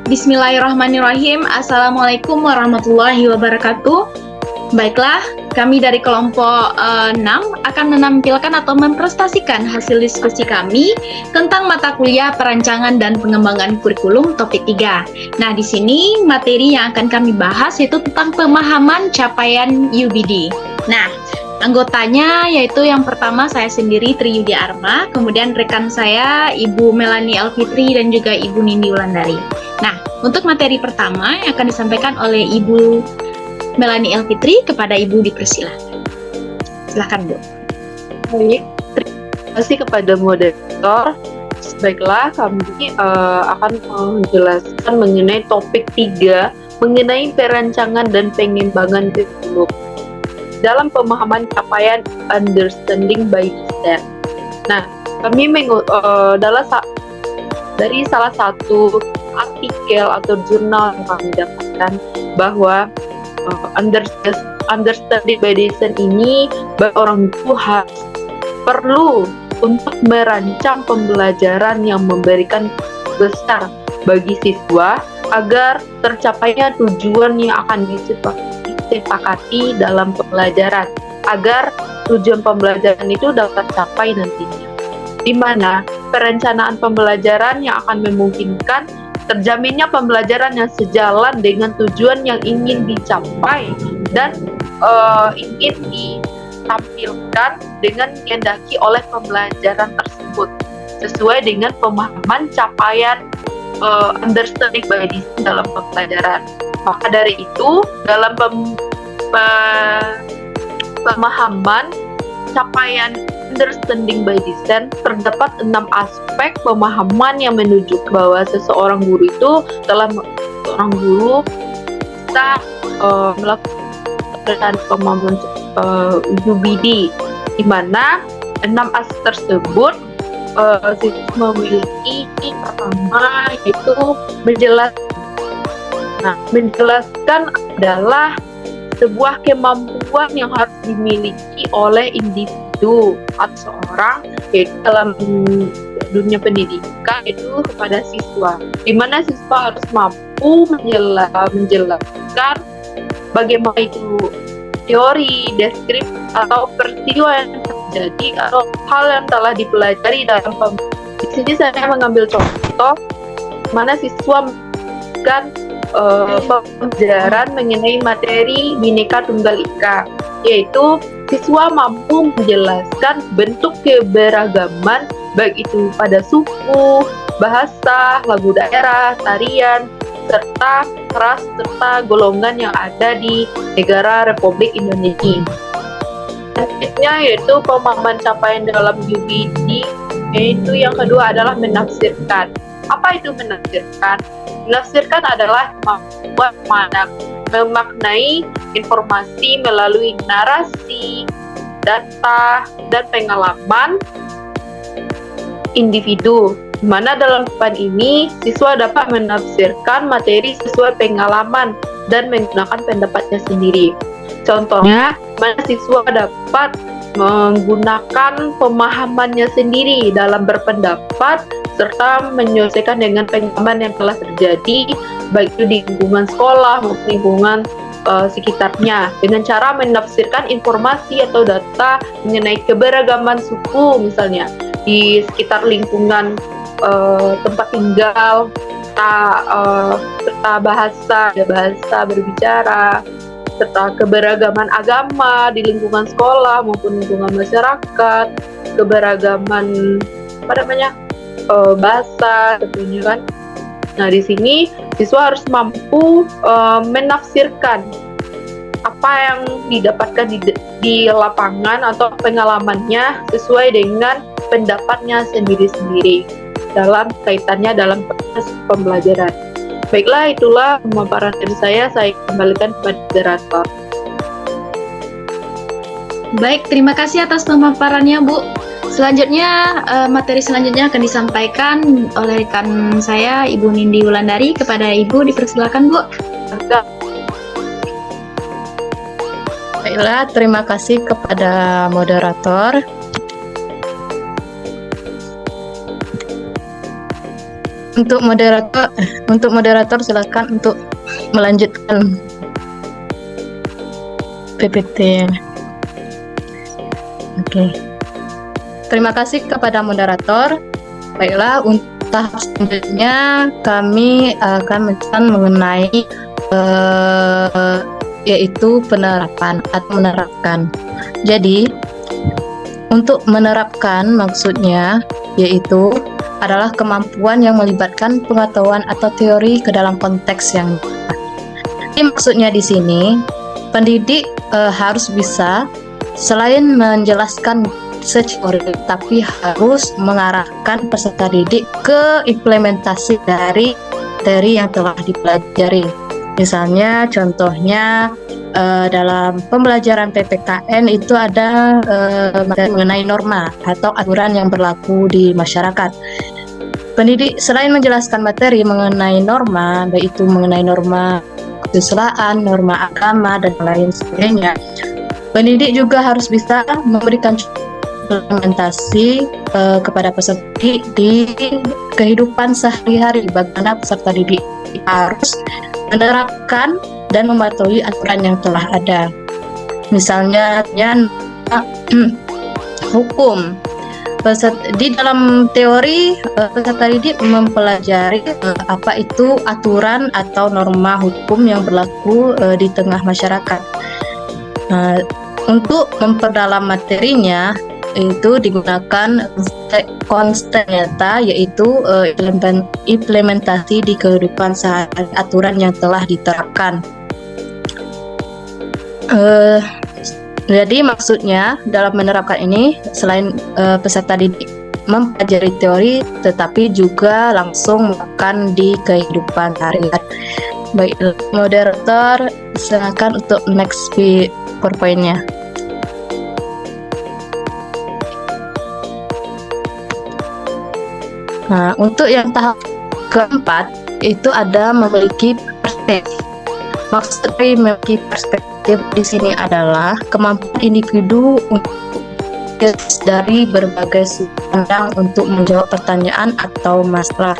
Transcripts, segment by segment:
Bismillahirrahmanirrahim. Assalamualaikum warahmatullahi wabarakatuh. Baiklah, kami dari kelompok 6 akan menampilkan atau mempresentasikan hasil diskusi kami tentang mata kuliah perancangan dan pengembangan kurikulum topik 3. Nah, di sini materi yang akan kami bahas yaitu tentang pemahaman capaian UBD. Nah, anggotanya yaitu yang pertama saya sendiri Triyudi Arma, kemudian rekan saya Ibu Melani Alfitri dan juga Ibu Nindi Wulandari. Nah, untuk materi pertama yang akan disampaikan oleh Ibu Melani Elfitri, kepada Ibu dipersilakan. Silakan, Bu. Baik, terima kasih kepada moderator. Baiklah, kami akan menjelaskan mengenai topik 3 mengenai perancangan dan pengembangan kurikulum dalam pemahaman capaian understanding by design. Nah, kami dari salah satu artikel atau jurnal yang kami dapatkan bahwa understanding by design ini orang tua harus perlu untuk merancang pembelajaran yang memberikan besar bagi siswa agar tercapainya tujuan yang akan disepakati dalam pembelajaran, agar tujuan pembelajaran itu dapat capai nantinya, di mana perencanaan pembelajaran yang akan memungkinkan terjaminnya pembelajaran yang sejalan dengan tujuan yang ingin dicapai dan ingin ditampilkan dengan dikehendaki oleh pembelajaran tersebut sesuai dengan pemahaman capaian understanding by design dalam pembelajaran. Maka dari itu, dalam pemahaman capaian understanding by design terdapat 6 aspek pemahaman yang menunjuk bahwa seorang guru bisa melakukan pemahaman UBD, di mana 6 aspek tersebut memiliki pertama yaitu menjelaskan adalah sebuah kemampuan yang harus dimiliki oleh individu atau seorang, yaitu dalam dunia pendidikan itu kepada siswa, di mana siswa harus mampu menjelaskan bagaimana itu teori, deskripsi atau peristiwa yang terjadi atau hal yang telah dipelajari dalam di sini saya mengambil contoh mana siswa melakukan pembelajaran mengenai materi Bhinneka Tunggal Ika, yaitu siswa mampu menjelaskan bentuk keberagaman baik itu pada suku, bahasa, lagu daerah, tarian, serta ras serta golongan yang ada di negara Republik Indonesia. Selanjutnya yaitu pemahaman capaian dalam UBD, yaitu yang kedua adalah menafsirkan. Apa itu menafsirkan? Menafsirkan adalah kemampuan memaknai informasi melalui narasi, data, dan pengalaman individu. Di mana dalam depan ini, siswa dapat menafsirkan materi sesuai pengalaman dan menggunakan pendapatnya sendiri. Contohnya, mana siswa dapat menggunakan pemahamannya sendiri dalam berpendapat serta menyelesaikan dengan pengalaman yang telah terjadi baik itu di lingkungan sekolah maupun lingkungan sekitarnya, dengan cara menafsirkan informasi atau data mengenai keberagaman suku misalnya di sekitar lingkungan tempat tinggal, serta bahasa berbicara, serta keberagaman agama di lingkungan sekolah maupun lingkungan masyarakat, keberagaman bahasa tentunya kan. Nah, di sini siswa harus mampu menafsirkan apa yang didapatkan di lapangan atau pengalamannya sesuai dengan pendapatnya sendiri-sendiri dalam kaitannya dalam proses pembelajaran. Baiklah, itulah pemaparan dari saya kembalikan kepada moderator. Baik, terima kasih atas pemaparannya, Bu. Selanjutnya, materi selanjutnya akan disampaikan oleh rekan saya, Ibu Nindi Wulandari. Kepada Ibu, dipersilakan, Bu. Baiklah, terima kasih kepada moderator. Untuk moderator silakan untuk melanjutkan PPT. Oke. Terima kasih kepada moderator. Baiklah, untuk tahap selanjutnya kami akan mengenai yaitu penerapan atau menerapkan. Jadi, untuk menerapkan maksudnya yaitu adalah kemampuan yang melibatkan pengetahuan atau teori ke dalam konteks yang jadi maksudnya di sini pendidik harus bisa selain menjelaskan secara tapi harus mengarahkan peserta didik ke implementasi dari materi yang telah dipelajari. Misalnya contohnya dalam pembelajaran PPKN itu ada materi mengenai norma atau aturan yang berlaku di masyarakat. Pendidik selain menjelaskan materi mengenai norma, baik itu mengenai norma kesusilaan, norma agama, dan lain sebagainya, pendidik juga harus bisa memberikan implementasi kepada peserta didik di kehidupan sehari-hari. Bagaimana peserta didik harus menerapkan dan mematuhi aturan yang telah ada. Misalnya hukum. Di dalam teori peserta didik mempelajari apa itu aturan atau norma hukum yang berlaku di tengah masyarakat. Untuk memperdalam materinya itu digunakan konsep nyata, yaitu implementasi di kehidupan sehari aturan yang telah diterapkan. Jadi maksudnya dalam menerapkan ini selain peserta didik mempelajari teori, tetapi juga langsung melakukan di kehidupan sehari-hari. Baik, moderator silakan untuk next PowerPoint-nya. Nah, untuk yang tahap keempat itu ada memiliki perspektif. Maksud dari memiliki perspektif di sini adalah kemampuan individu untuk dari berbagai sudut pandang untuk menjawab pertanyaan atau masalah.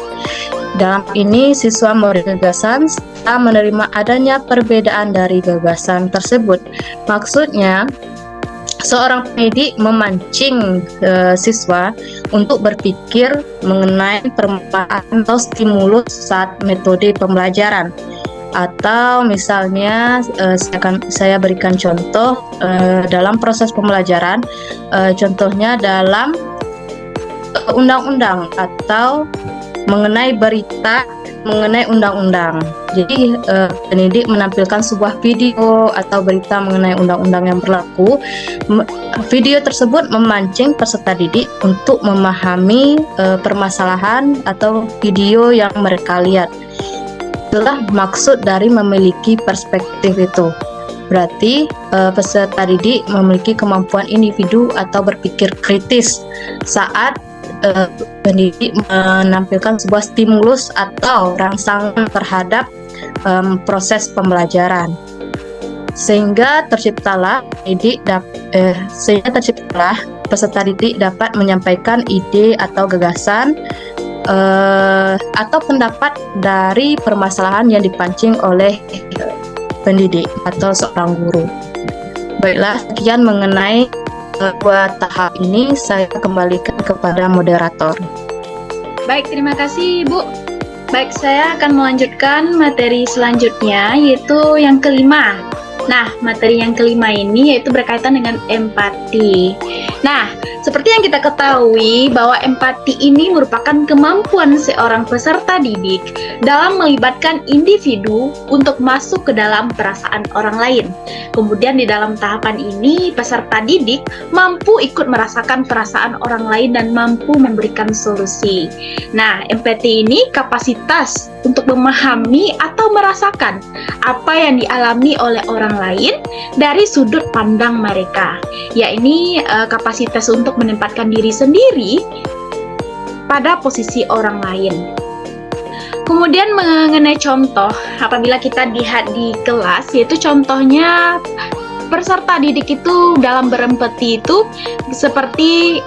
Dalam ini, siswa memberi gagasan serta menerima adanya perbedaan dari gagasan tersebut. Maksudnya, seorang pendidik memancing siswa untuk berpikir mengenai permasalahan atau stimulus saat metode pembelajaran. Atau misalnya saya berikan contoh dalam proses pembelajaran, contohnya dalam undang-undang atau mengenai berita mengenai undang-undang. Jadi pendidik menampilkan sebuah video atau berita mengenai undang-undang yang berlaku. Video tersebut memancing peserta didik untuk memahami permasalahan atau video yang mereka lihat. Itulah maksud dari memiliki perspektif itu. Berarti peserta didik memiliki kemampuan individu atau berpikir kritis saat pendidik menampilkan sebuah stimulus atau rangsangan terhadap proses pembelajaran, sehingga terciptalah peserta didik dapat menyampaikan ide atau gagasan atau pendapat dari permasalahan yang dipancing oleh pendidik atau seorang guru. Baiklah, sekian mengenai buat tahap ini, saya kembalikan kepada moderator. Baik, terima kasih Bu. Baik, saya akan melanjutkan materi selanjutnya, yaitu yang kelima. Nah, materi yang kelima ini yaitu berkaitan dengan empati. Nah, seperti yang kita ketahui bahwa empati ini merupakan kemampuan seorang peserta didik dalam melibatkan individu untuk masuk ke dalam perasaan orang lain. Kemudian di dalam tahapan ini, peserta didik mampu ikut merasakan perasaan orang lain dan mampu memberikan solusi. Nah, empati ini kapasitas untuk memahami atau merasakan apa yang dialami oleh orang lain dari sudut pandang mereka. Ya, ini kapasitas untuk menempatkan diri sendiri pada posisi orang lain. Kemudian mengenai contoh, apabila kita lihat di kelas, yaitu contohnya peserta didik itu dalam berempati itu seperti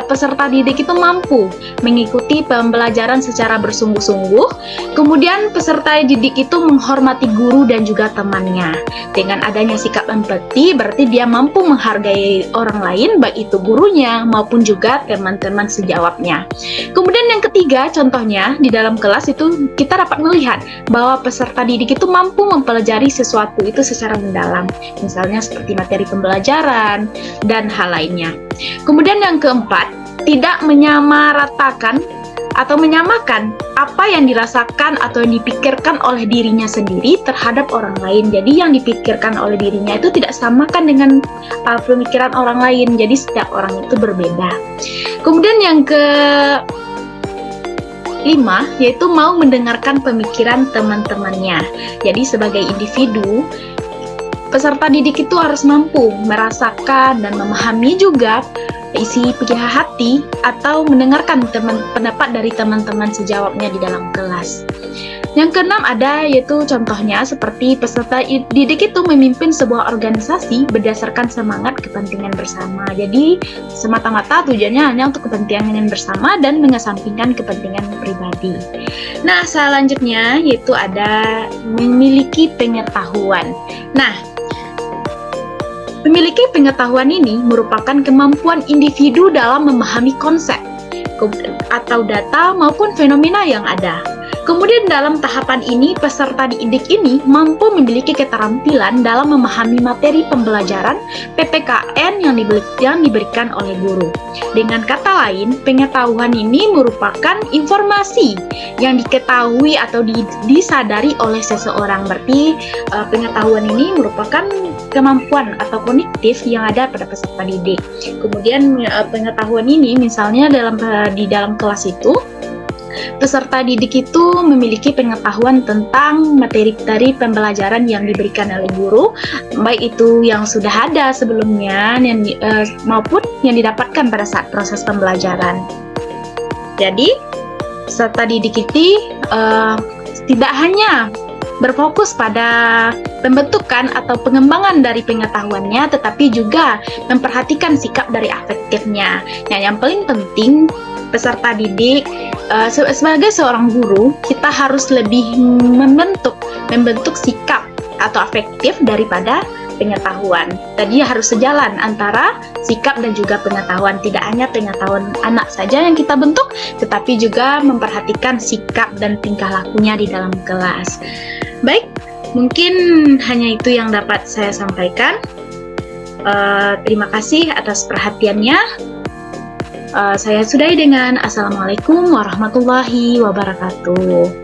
peserta didik itu mampu mengikuti pembelajaran secara bersungguh-sungguh. Kemudian peserta didik itu menghormati guru dan juga temannya. Dengan adanya sikap empati, berarti dia mampu menghargai orang lain, baik itu gurunya maupun juga teman-teman sejawatnya. Kemudian yang ketiga, contohnya di dalam kelas itu kita dapat melihat bahwa peserta didik itu mampu mempelajari sesuatu itu secara mendalam, misalnya seperti materi pembelajaran dan hal lainnya. Kemudian yang keempat, tidak menyamaratakan atau menyamakan apa yang dirasakan atau yang dipikirkan oleh dirinya sendiri terhadap orang lain. Jadi yang dipikirkan oleh dirinya itu tidak samakan dengan pemikiran orang lain. Jadi setiap orang itu berbeda. Kemudian yang kelima, yaitu mau mendengarkan pemikiran teman-temannya. Jadi sebagai individu, peserta didik itu harus mampu merasakan dan memahami juga isi pikiran hati atau mendengarkan pendapat dari teman-teman sejawatnya di dalam kelas. Yang keenam ada, yaitu contohnya seperti peserta didik itu memimpin sebuah organisasi berdasarkan semangat kepentingan bersama. Jadi semata-mata tujuannya hanya untuk kepentingan bersama dan mengesampingkan kepentingan pribadi. Nah, selanjutnya yaitu ada memiliki pengetahuan. Nah, memiliki pengetahuan ini merupakan kemampuan individu dalam memahami konsep atau data maupun fenomena yang ada. Kemudian dalam tahapan ini, peserta didik ini mampu memiliki keterampilan dalam memahami materi pembelajaran PPKN yang diberikan oleh guru. Dengan kata lain, pengetahuan ini merupakan informasi yang diketahui atau disadari oleh seseorang. Berarti pengetahuan ini merupakan kemampuan atau kognitif yang ada pada peserta didik. Kemudian pengetahuan ini misalnya di dalam kelas itu, peserta didik itu memiliki pengetahuan tentang materi dari pembelajaran yang diberikan oleh guru, baik itu yang sudah ada sebelumnya maupun yang didapatkan pada saat proses pembelajaran. Jadi, peserta didik itu tidak hanya berfokus pada pembentukan atau pengembangan dari pengetahuannya, tetapi juga memperhatikan sikap dari afektifnya. Yang paling penting, peserta didik sebagai seorang guru, kita harus lebih membentuk sikap atau afektif daripada pengetahuan. Tadi harus sejalan antara sikap dan juga pengetahuan. Tidak hanya pengetahuan anak saja yang kita bentuk, tetapi juga memperhatikan sikap dan tingkah lakunya di dalam kelas. Baik, mungkin hanya itu yang dapat saya sampaikan. Terima kasih atas perhatiannya. Saya sudahi dengan Assalamualaikum warahmatullahi wabarakatuh.